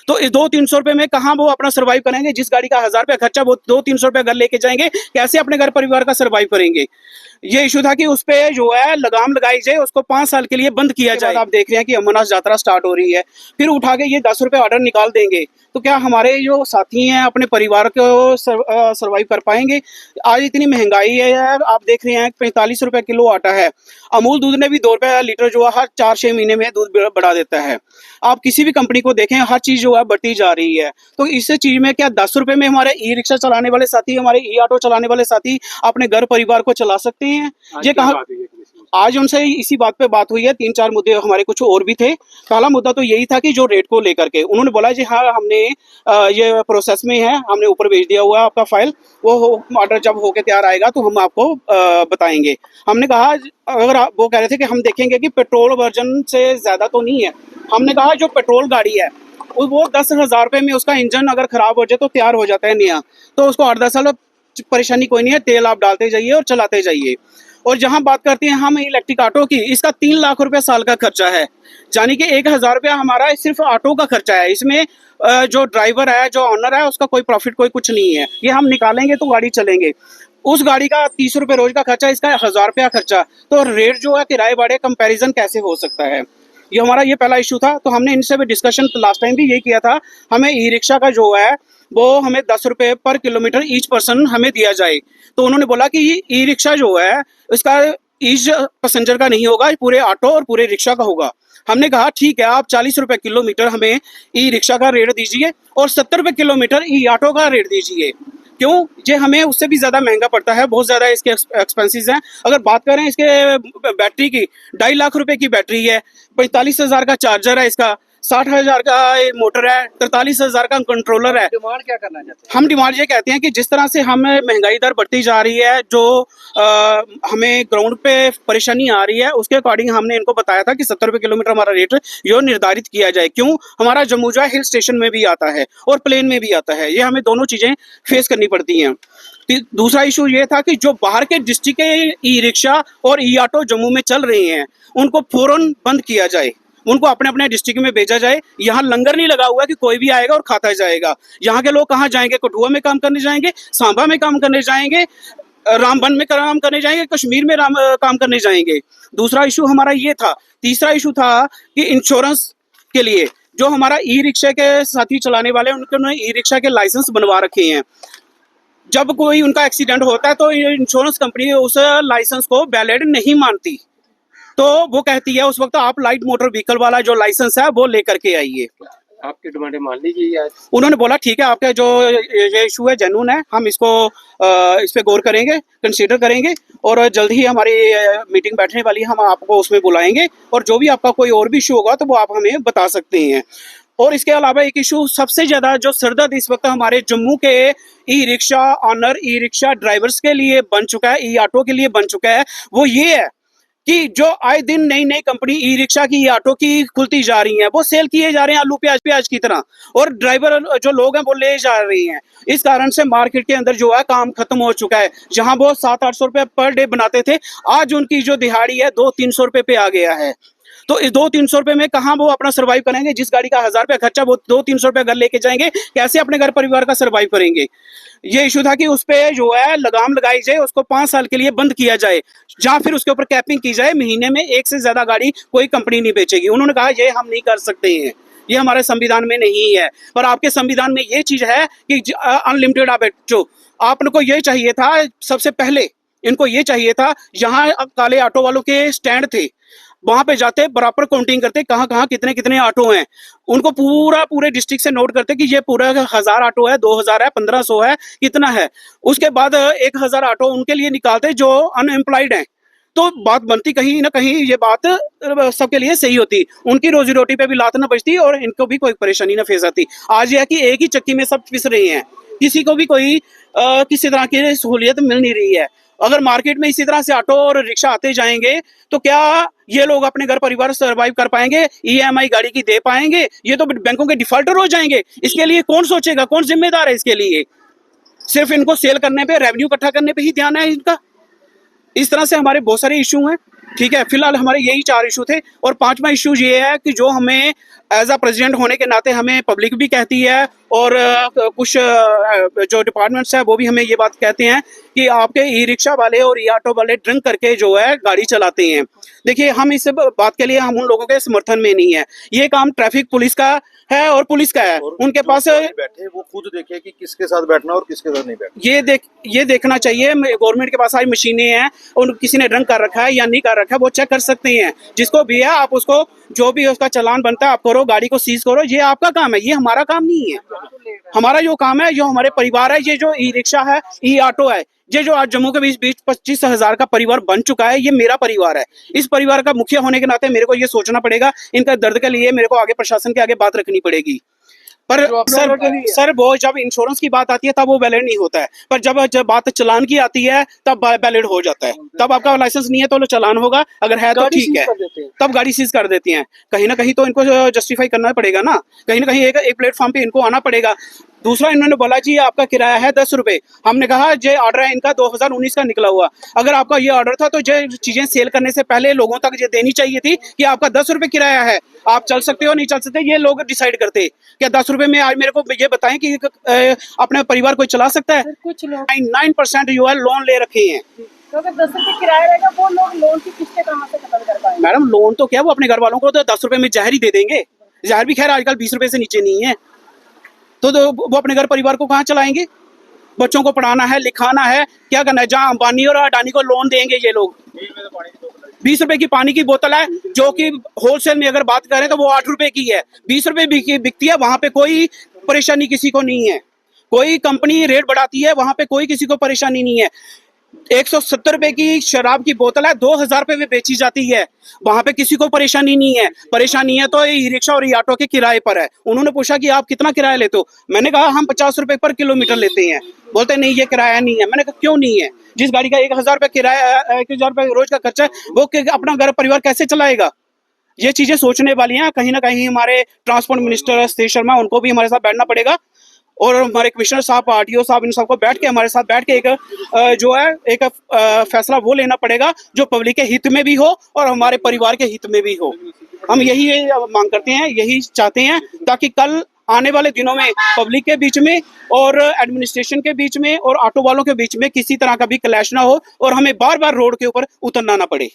तो इस 200-300 रुपए में कहाँ वो अपना सर्वाइव करेंगे? जिस गाड़ी का 1000 रुपया खर्चा वो 200-300 रुपया घर लेके जाएंगे, कैसे अपने घर परिवार का सर्वाइव करेंगे? ये इशू था कि उस पे जो है लगाम लगाई जाए, उसको 5 साल के लिए बंद किया जाए। आप देख रहे हैं कि अमरनाथ यात्रा स्टार्ट हो रही है, फिर उठा के ये 10 रुपये ऑर्डर निकाल देंगे, तो क्या हमारे जो साथी हैं अपने परिवार को सर्वाइव कर पाएंगे? आज इतनी महंगाई है यार, आप देख रहे हैं 45 रुपए किलो आटा है। अमूल दूध ने भी 2 रुपये लीटर जो है हर 4-6 महीने में दूध बढ़ा देता है। आप किसी भी कंपनी को देखें, हर चीज जो है बढ़ती जा रही है। तो इस चीज में क्या 10 रुपए में हमारे ई रिक्शा चलाने वाले साथी, हमारे ई ऑटो चलाने वाले साथी अपने घर परिवार को चला सकते हैं? ये कहा आज उनसे इसी बात पे बात हुई है। 3-4 मुद्दे हमारे कुछ और भी थे। पहला मुद्दा तो यही था कि जो रेट को लेकर के उन्होंने बोला जी हाँ हमने ये प्रोसेस में है, हमने ऊपर भेज दिया हुआ है आपका फाइल, वो ऑर्डर जब होके तैयार आएगा तो हम आपको बताएंगे। हमने कहा अगर वो कह रहे थे कि हम देखेंगे कि पेट्रोल वर्जन से ज्यादा तो नहीं है। हमने कहा जो पेट्रोल गाड़ी है वो 10,000 रुपये में उसका इंजन अगर खराब हो जाए तो तैयार हो जाता है नया, तो उसको 8-10 साल परेशानी कोई नहीं है, तेल आप डालते जाइए और चलाते जाइए। और जहां बात करते हैं हम इलेक्ट्रिक ऑटो की, इसका 3 लाख रुपया साल का खर्चा है, यानी कि 1,000 रुपया हमारा सिर्फ ऑटो का खर्चा है। इसमें जो ड्राइवर है, जो ऑनर है, उसका कोई प्रॉफिट कोई कुछ नहीं है। ये हम निकालेंगे तो गाड़ी चलेंगे। उस गाड़ी का 30 रुपये रोज का खर्चा, इसका 1,000 रुपया खर्चा, तो रेट जो है किराए भाड़े कंपैरिजन कैसे हो सकता है? ये हमारा ये पहला इशू था। तो हमने इनसे भी डिस्कशन लास्ट टाइम भी यही किया था, हमें ई रिक्शा का जो है वो हमें 10 रुपये पर किलोमीटर ईच पर्सन हमें दिया जाए। तो उन्होंने बोला कि ई रिक्शा जो है इसका ईच पैसेंजर का नहीं होगा, पूरे ऑटो और पूरे रिक्शा का होगा। हमने कहा ठीक है, आप 40 रुपये किलोमीटर हमें ई रिक्शा का रेट दीजिए और 70 रुपये किलोमीटर ई ऑटो का रेट दीजिए। क्यों? ये हमें उससे भी ज़्यादा महंगा पड़ता है, बहुत ज़्यादा इसके एक्सपेंसेस हैं। अगर बात करें इसके बैटरी की, 2.5 लाख रुपए की बैटरी है, 45,000 का चार्जर है इसका, 60,000 का मोटर है, 43,000 का कंट्रोलर है। डिमांड क्या करना चाहते हैं? हम डिमांड ये कहते हैं कि जिस तरह से हमें महंगाई दर बढ़ती जा रही है, जो हमें ग्राउंड पे परेशानी आ रही है, उसके अकॉर्डिंग हमने इनको बताया था कि 70 रुपये किलोमीटर हमारा रेट यो निर्धारित किया जाए। क्यों? हमारा जम्मू जो है हिल स्टेशन में भी आता है और प्लेन में भी आता है, ये हमें दोनों चीज़ें फेस करनी पड़ती हैं। दूसरा इशू ये था कि जो बाहर के डिस्ट्रिक्ट के ई रिक्शा और ई ऑटो जम्मू में चल रहे हैं, उनको फौरन बंद किया जाए, उनको अपने अपने डिस्ट्रिक्ट में भेजा जाए। यहाँ लंगर नहीं लगा हुआ कि कोई भी आएगा और खाता जाएगा। यहाँ के लोग कहाँ जाएंगे? कठुआ में काम करने जाएंगे, सांबा में काम करने जाएंगे, रामबन में काम करने जाएंगे, कश्मीर में काम करने जाएंगे। दूसरा इशू हमारा ये था। तीसरा इशू था कि इंश्योरेंस के लिए जो हमारा ई रिक्शा के साथी चलाने वाले उन्होंने ई रिक्शा के लाइसेंस बनवा रखे हैं। जब कोई उनका एक्सीडेंट होता है तो इंश्योरेंस कंपनी उस लाइसेंस को वैलिड नहीं मानती, तो वो कहती है उस वक्त आप लाइट मोटर व्हीकल वाला जो लाइसेंस है वो लेकर के आइए। आपकी डिमांडें मान लीजिए आज। उन्होंने बोला ठीक है, आपका जो ये इशू है जेन्युइन है, हम इसको इस पे गौर करेंगे, कंसीडर करेंगे और जल्द ही हमारी मीटिंग बैठने वाली है, हम आपको उसमें बुलाएंगे और जो भी आपका कोई और भी इशू होगा तो वो आप हमें बता सकते हैं। और इसके अलावा एक इशू सबसे ज़्यादा जो सरदर्द इस वक्त हमारे जम्मू के e rickshaw owner, e rickshaw drivers के लिए बन चुका है, ई ऑटो के लिए बन चुका है, वो ये है कि जो आए दिन नई नई कंपनी ई रिक्शा की, ई ऑटो की खुलती जा रही हैं, वो सेल किए जा रहे हैं आलू प्याज की तरह, और ड्राइवर जो लोग हैं वो ले जा रहे हैं। इस कारण से मार्केट के अंदर जो है काम खत्म हो चुका है। जहां वो 700-800 रुपये पर डे बनाते थे, आज उनकी जो दिहाड़ी है 200-300 रुपये पे आ गया है। तो इस 200-300 रुपये में कहाँ वो अपना सर्वाइव करेंगे? जिस गाड़ी का 1,000 रुपया खर्चा वो 200-300 रुपये घर लेके जाएंगे, कैसे अपने घर परिवार का सर्वाइव करेंगे? ये इशू था कि उस पे जो है लगाम लगाई जाए, उसको 5 साल के लिए बंद किया जाए, या फिर उसके ऊपर कैपिंग की जाए, महीने में 1 से ज्यादा गाड़ी कोई कंपनी नहीं बेचेगी। उन्होंने कहा ये हम नहीं कर सकते हैं, ये हमारे संविधान में नहीं है। पर आपके संविधान में ये चीज है कि अनलिमिटेड आप जो आपको ये चाहिए था, सबसे पहले इनको ये चाहिए था, यहाँ काले ऑटो वालों के स्टैंड थे, वहां पे जाते बराबर काउंटिंग करते कहाँ कहाँ कितने कितने ऑटो हैं, उनको पूरे डिस्ट्रिक्ट से नोट करते कि ये पूरा 1,000 ऑटो है, 2,000 है, 1,500 है, कितना है। उसके बाद 1,000 ऑटो उनके लिए निकालते जो अनएम्प्लॉयड हैं, तो बात बनती कहीं ना कहीं, ये बात सबके लिए सही होती, उनकी रोजी रोटी पे भी लात ना बचती और इनको भी कोई परेशानी ना फेस आती। आज यह है कि एक ही चक्की में सब पिस रहे हैं, किसी को भी कोई किसी तरह की सहूलियत मिल नहीं रही है। अगर मार्केट में इसी तरह से ऑटो और रिक्शा आते जाएंगे तो क्या ये लोग अपने घर परिवार सर्वाइव कर पाएंगे? ईएमआई गाड़ी की दे पाएंगे? ये तो बैंकों के डिफॉल्टर हो जाएंगे। इसके लिए कौन सोचेगा? कौन जिम्मेदार है इसके लिए? सिर्फ इनको सेल करने पे, रेवेन्यू इकट्ठा करने पे ही ध्यान है इनका। इस तरह से हमारे बहुत सारे इशू हैं। ठीक है, फिलहाल हमारे यही 4 इशू थे। और 5वां इशू ये है कि जो हमें एज अ प्रेसिडेंट होने के नाते हमें पब्लिक भी कहती है और कुछ जो डिपार्टमेंट्स है वो भी हमें ये बात कहते हैं कि आपके ई रिक्शा वाले और ई ऑटो वाले ड्रिंक करके जो है गाड़ी चलाते हैं। देखिए, हम इस बात के लिए हम उन लोगों के समर्थन में नहीं है। ये काम ट्रैफिक पुलिस का है और पुलिस का है, और उनके जो पास बैठे वो खुद देखे कि किसके साथ बैठना और किसके साथ नहीं बैठना। ये देखना चाहिए। गवर्नमेंट के पास सारी मशीनें हैं और किसी ने ड्रंक कर रखा है या नहीं कर रखा है वो चेक कर सकते हैं। जिसको भी है आप उसको जो भी उसका चालान बनता है आप करो, गाड़ी को सीज करो। ये आपका काम है, ये हमारा काम नहीं है। हमारा जो काम है, जो हमारे परिवार है, ये जो ई रिक्शा है, ई ऑटो है, ये जो आज जम्मू के 20-25 का परिवार बन चुका है, ये मेरा परिवार है। इस परिवार का मुखिया होने के नाते मेरे को ये सोचना पड़ेगा, इनका दर्द के लिए मेरे को आगे प्रशासन के आगे बात रखनी पड़ेगी। पर सर वो जब इंश्योरेंस की बात आती है तब वो वैलिड नहीं होता है, पर जब बात चालान की आती है तब वैलिड हो जाता है। तब आपका लाइसेंस नहीं है तो चालान होगा, अगर है तो ठीक है, तब गाड़ी सीज कर देती हैं। कहीं ना कहीं तो इनको जस्टिफाई करना पड़ेगा ना, कहीं ना कहीं एक प्लेटफॉर्म पे इनको आना पड़ेगा। दूसरा, इन्होंने बोला जी आपका किराया है 10 रुपए। हमने कहा ये ऑर्डर है इनका 2019 का निकला हुआ। अगर आपका ये ऑर्डर था तो ये चीजें सेल करने से पहले लोगों तक ये देनी चाहिए थी कि आपका 10 रुपए किराया है, आप चल सकते हो नहीं चल सकते, ये लोग डिसाइड करते। क्या 10 रुपए में आज मेरे को ये बताएं कि अपने परिवार को चला सकता है? कुछ लोग 9% जो है लोन ले रखे हैं। तो अगर 10 रुपए किराया रहेगा वो लोग लोन की किस्तें कहाँ से खत्म कर पाएंगे? मैडम, लोन तो क्या वो अपने घर वालों को तो 10 रुपए में जहर ही दे देंगे। जहर भी खैर आजकल 20 रुपए से नीचे नहीं है, तो वो अपने घर परिवार को कहाँ चलाएंगे? बच्चों को पढ़ाना है, लिखाना है, क्या करना है? जहाँ अंबानी और अडानी को लोन देंगे ये लोग। 20 रुपए की पानी की बोतल है जो कि होलसेल में अगर बात करें तो वो 8 रुपए की है, 20 रुपए बिकती है। वहां पे कोई परेशानी किसी को नहीं है। कोई कंपनी रेट बढ़ाती है, वहां पे कोई किसी को परेशानी नहीं है। 170 रुपए की शराब की बोतल है 2000 रुपए में बेची जाती है, वहां पे किसी को परेशानी नहीं है। परेशानी है तो ई रिक्शा और ई ऑटो के किराए पर है। उन्होंने पूछा कि आप कितना किराया लेते हो? मैंने कहा हम 50 रुपए पर किलोमीटर लेते हैं। बोलते नहीं ये किराया नहीं है। मैंने कहा क्यों नहीं है? जिस गाड़ी का 1000 रुपए किराया, 1000 रुपए रोज का खर्चा, वो अपना घर परिवार कैसे चलाएगा? ये चीजें सोचने वाली हैं। कहीं ना कहीं हमारे ट्रांसपोर्ट मिनिस्टर सतीश शर्मा, उनको भी हमारे साथ बैठना पड़ेगा और हमारे कमिश्नर साहब, आरटीओ साहब, इन सबको बैठ के हमारे साथ बैठ के एक फैसला वो लेना पड़ेगा जो पब्लिक के हित में भी हो और हमारे परिवार के हित में भी हो। हम यही मांग करते हैं, यही चाहते हैं, ताकि कल आने वाले दिनों में पब्लिक के बीच में और एडमिनिस्ट्रेशन के बीच में और ऑटो वालों के बीच में किसी तरह का भी क्लैश ना हो और हमें बार बार रोड के ऊपर उतरना ना पड़े।